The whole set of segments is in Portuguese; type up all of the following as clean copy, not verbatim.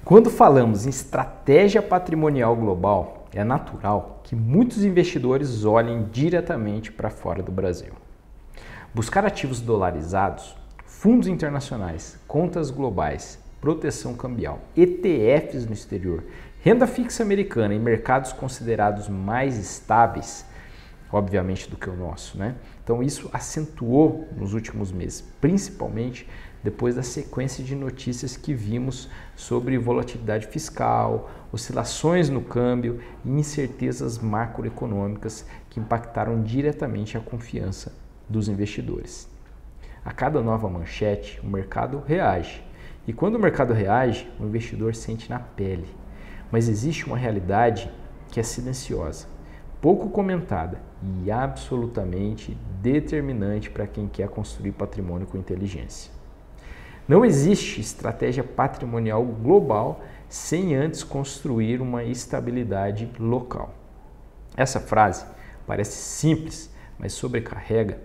Quando falamos em estratégia patrimonial global, é natural que muitos investidores olhem diretamente para fora do Brasil. Buscar ativos dolarizados, fundos internacionais, contas globais, proteção cambial, ETFs no exterior, renda fixa americana e mercados considerados mais estáveis, obviamente, do que o nosso, né? Então isso acentuou nos últimos meses, principalmente depois da sequência de notícias que vimos sobre volatilidade fiscal, oscilações no câmbio e incertezas macroeconômicas que impactaram diretamente a confiança dos investidores. A cada nova manchete, o mercado reage. E quando o mercado reage, o investidor sente na pele. Mas existe uma realidade que é silenciosa, pouco comentada e absolutamente determinante para quem quer construir patrimônio com inteligência. Não existe estratégia patrimonial global sem antes construir uma estabilidade local. Essa frase parece simples, mas sobrecarrega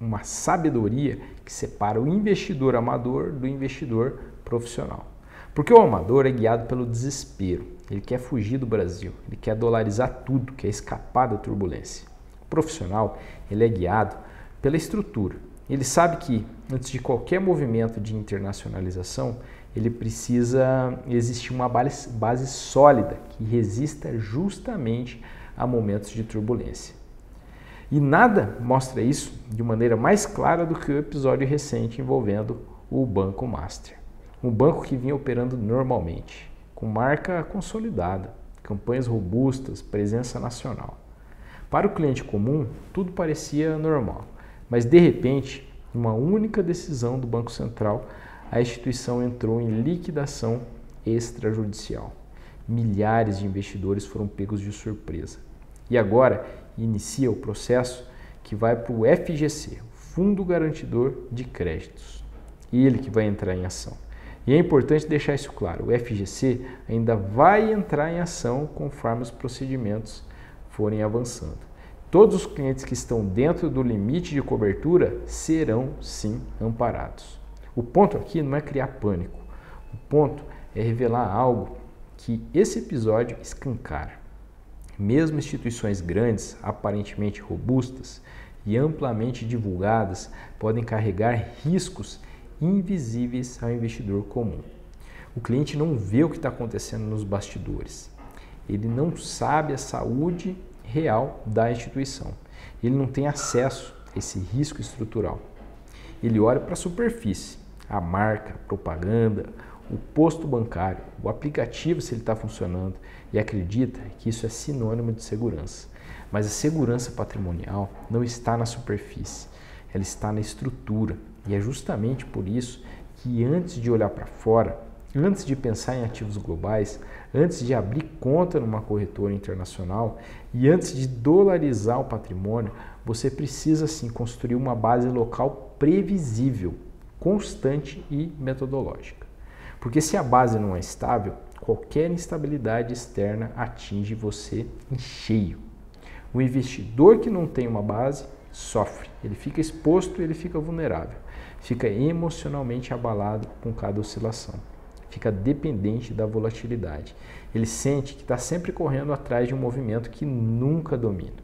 uma sabedoria que separa o investidor amador do investidor profissional. Porque o amador é guiado pelo desespero, ele quer fugir do Brasil, ele quer dolarizar tudo, quer escapar da turbulência. O profissional, ele é guiado pela estrutura. Ele sabe que, antes de qualquer movimento de internacionalização, ele precisa existir uma base sólida que resista justamente a momentos de turbulência. E nada mostra isso de maneira mais clara do que o episódio recente envolvendo o Banco Master. Um banco que vinha operando normalmente, com marca consolidada, campanhas robustas, presença nacional. Para o cliente comum, tudo parecia normal. Mas, de repente, em uma única decisão do Banco Central, a instituição entrou em liquidação extrajudicial. Milhares de investidores foram pegos de surpresa. E agora inicia o processo que vai para o FGC, Fundo Garantidor de Créditos. Ele que vai entrar em ação. E é importante deixar isso claro, o FGC ainda vai entrar em ação conforme os procedimentos forem avançando. Todos os clientes que estão dentro do limite de cobertura serão, sim, amparados. O ponto aqui não é criar pânico. O ponto é revelar algo que esse episódio escancara. Mesmo instituições grandes, aparentemente robustas e amplamente divulgadas, podem carregar riscos invisíveis ao investidor comum. O cliente não vê o que está acontecendo nos bastidores. Ele não sabe a saúde real da instituição. Ele não tem acesso a esse risco estrutural. Ele olha para a superfície, a marca, a propaganda, o posto bancário, o aplicativo se ele está funcionando e acredita que isso é sinônimo de segurança. Mas a segurança patrimonial não está na superfície, ela está na estrutura. E é justamente por isso que antes de olhar para fora, antes de pensar em ativos globais, antes de abrir conta numa corretora internacional e antes de dolarizar o patrimônio, você precisa sim construir uma base local previsível, constante e metodológica. Porque se a base não é estável, qualquer instabilidade externa atinge você em cheio. O investidor que não tem uma base sofre, ele fica exposto, ele fica vulnerável, fica emocionalmente abalado com cada oscilação. Fica dependente da volatilidade. Ele sente que está sempre correndo atrás de um movimento que nunca domina.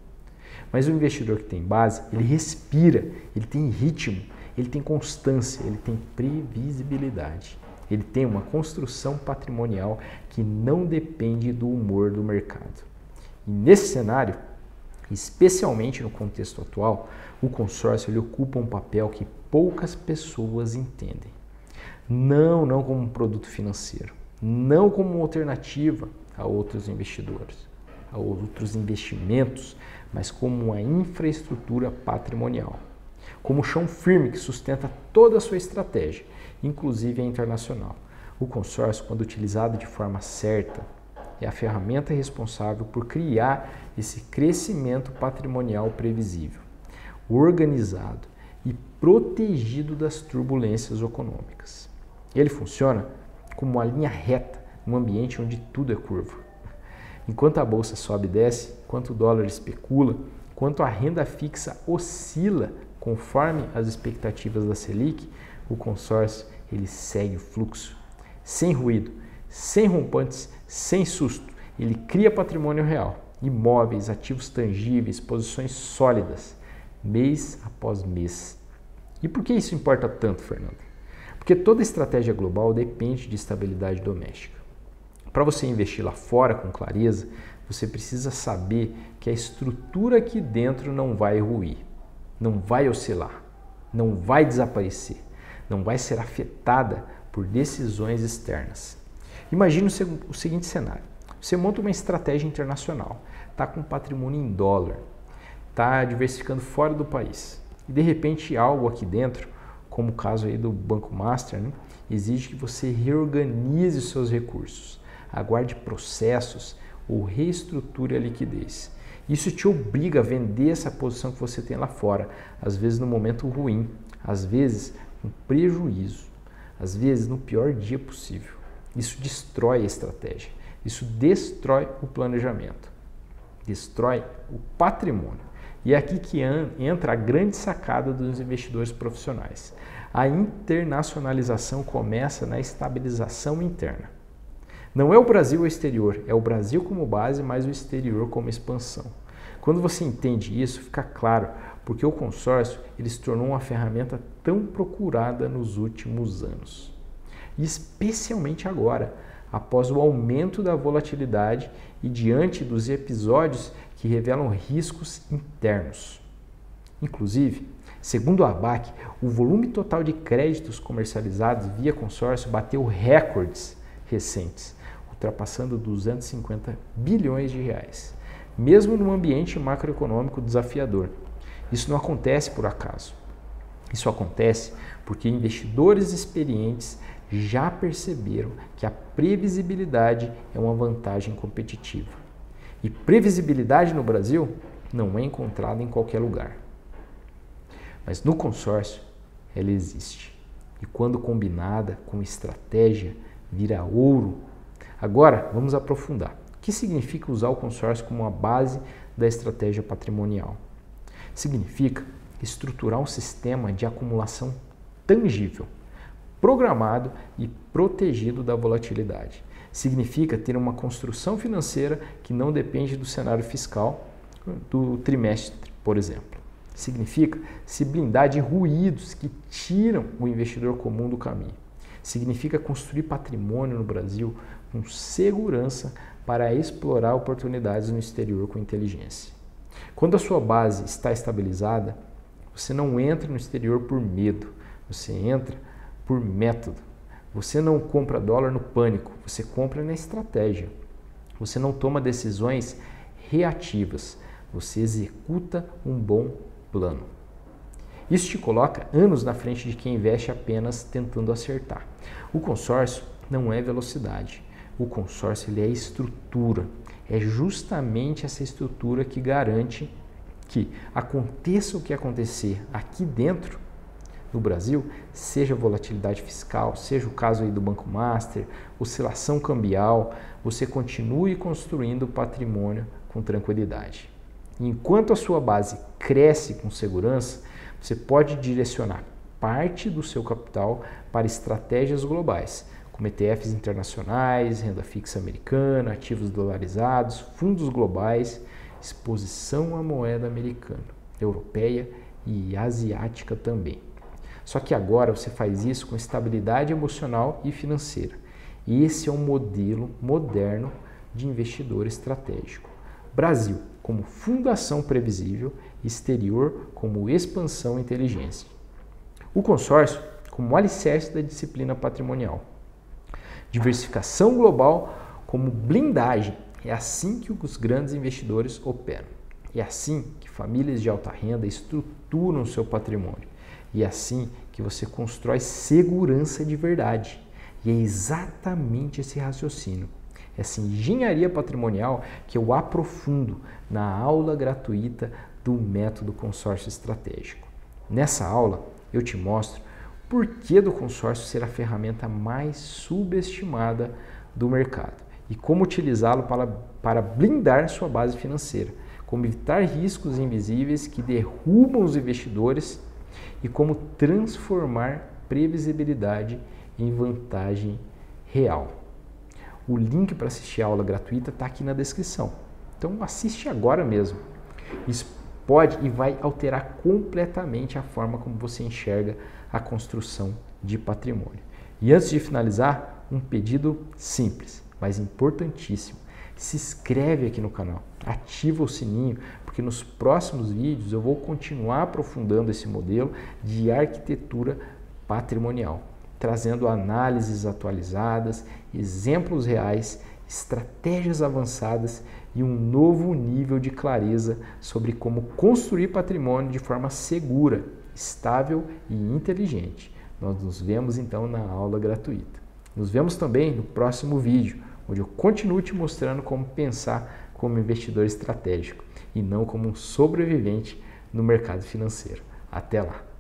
Mas o investidor que tem base, ele respira, ele tem ritmo, ele tem constância, ele tem previsibilidade. Ele tem uma construção patrimonial que não depende do humor do mercado. E nesse cenário, especialmente no contexto atual, o consórcio ele ocupa um papel que poucas pessoas entendem. Não como um produto financeiro, não como uma alternativa a outros investidores, a outros investimentos, mas como uma infraestrutura patrimonial, como o chão firme que sustenta toda a sua estratégia, inclusive a internacional. O consórcio, quando utilizado de forma certa, é a ferramenta responsável por criar esse crescimento patrimonial previsível, organizado e protegido das turbulências econômicas. Ele funciona como uma linha reta num ambiente onde tudo é curva. Enquanto a bolsa sobe e desce, enquanto o dólar especula, enquanto a renda fixa oscila conforme as expectativas da Selic, o consórcio ele segue o fluxo, sem ruído, sem rompantes, sem susto. Ele cria patrimônio real, imóveis, ativos tangíveis, posições sólidas, mês após mês. E por que isso importa tanto, Fernando? Porque toda estratégia global depende de estabilidade doméstica. Para você investir lá fora com clareza, você precisa saber que a estrutura aqui dentro não vai ruir, não vai oscilar, não vai desaparecer, não vai ser afetada por decisões externas. Imagine o seguinte cenário. Você monta uma estratégia internacional, está com patrimônio em dólar, está diversificando fora do país. E de repente algo aqui dentro, como o caso aí do Banco Master, né, exige que você reorganize os seus recursos, aguarde processos ou reestruture a liquidez. Isso te obriga a vender essa posição que você tem lá fora, às vezes no momento ruim, às vezes com prejuízo, às vezes no pior dia possível. Isso destrói a estratégia, isso destrói o planejamento, destrói o patrimônio. E é aqui que entra a grande sacada dos investidores profissionais. A internacionalização começa na estabilização interna. Não é o Brasil ou o exterior, é o Brasil como base, mas o exterior como expansão. Quando você entende isso, fica claro porque o consórcio ele se tornou uma ferramenta tão procurada nos últimos anos. E especialmente agora, após o aumento da volatilidade e diante dos episódios que revelam riscos internos. Inclusive, segundo a ABAC, o volume total de créditos comercializados via consórcio bateu recordes recentes, ultrapassando 250 bilhões de reais, mesmo num ambiente macroeconômico desafiador. Isso não acontece por acaso. Isso acontece porque investidores experientes já perceberam que a previsibilidade é uma vantagem competitiva. E previsibilidade no Brasil não é encontrada em qualquer lugar. Mas no consórcio, ela existe. E quando combinada com estratégia, vira ouro. Agora, vamos aprofundar. O que significa usar o consórcio como uma base da estratégia patrimonial? Significa estruturar um sistema de acumulação tangível, programado e protegido da volatilidade. Significa ter uma construção financeira que não depende do cenário fiscal do trimestre, por exemplo. Significa se blindar de ruídos que tiram o investidor comum do caminho. Significa construir patrimônio no Brasil com segurança para explorar oportunidades no exterior com inteligência. Quando a sua base está estabilizada, você não entra no exterior por medo, você entra por método. Você não compra dólar no pânico, você compra na estratégia. Você não toma decisões reativas, você executa um bom plano. Isso te coloca anos na frente de quem investe apenas tentando acertar. O consórcio não é velocidade, o consórcio ele é estrutura. É justamente essa estrutura que garante que aconteça o que acontecer aqui dentro no Brasil, seja volatilidade fiscal, seja o caso aí do Banco Master, oscilação cambial, você continue construindo patrimônio com tranquilidade. E enquanto a sua base cresce com segurança, você pode direcionar parte do seu capital para estratégias globais, como ETFs internacionais, renda fixa americana, ativos dolarizados, fundos globais, exposição à moeda americana, europeia e asiática também. Só que agora você faz isso com estabilidade emocional e financeira. E esse é um modelo moderno de investidor estratégico. Brasil como fundação previsível, exterior como expansão e inteligência. O consórcio como alicerce da disciplina patrimonial. Diversificação global como blindagem. É assim que os grandes investidores operam. É assim que famílias de alta renda estruturam o seu patrimônio. E é assim que você constrói segurança de verdade. E é exatamente esse raciocínio, essa engenharia patrimonial que eu aprofundo na aula gratuita do método consórcio estratégico. Nessa aula eu te mostro por que do consórcio ser a ferramenta mais subestimada do mercado e como utilizá-lo para blindar sua base financeira, como evitar riscos invisíveis que derrubam os investidores e como transformar previsibilidade em vantagem real. O link para assistir a aula gratuita está aqui na descrição. Então assiste agora mesmo. Isso pode e vai alterar completamente a forma como você enxerga a construção de patrimônio. E antes de finalizar, um pedido simples, mas importantíssimo. Se inscreve aqui no canal, ativa o sininho, porque nos próximos vídeos eu vou continuar aprofundando esse modelo de arquitetura patrimonial, trazendo análises atualizadas, exemplos reais, estratégias avançadas e um novo nível de clareza sobre como construir patrimônio de forma segura, estável e inteligente. Nós nos vemos então na aula gratuita. Nos vemos também no próximo vídeo, onde eu continuo te mostrando como pensar como investidor estratégico e não como um sobrevivente no mercado financeiro. Até lá!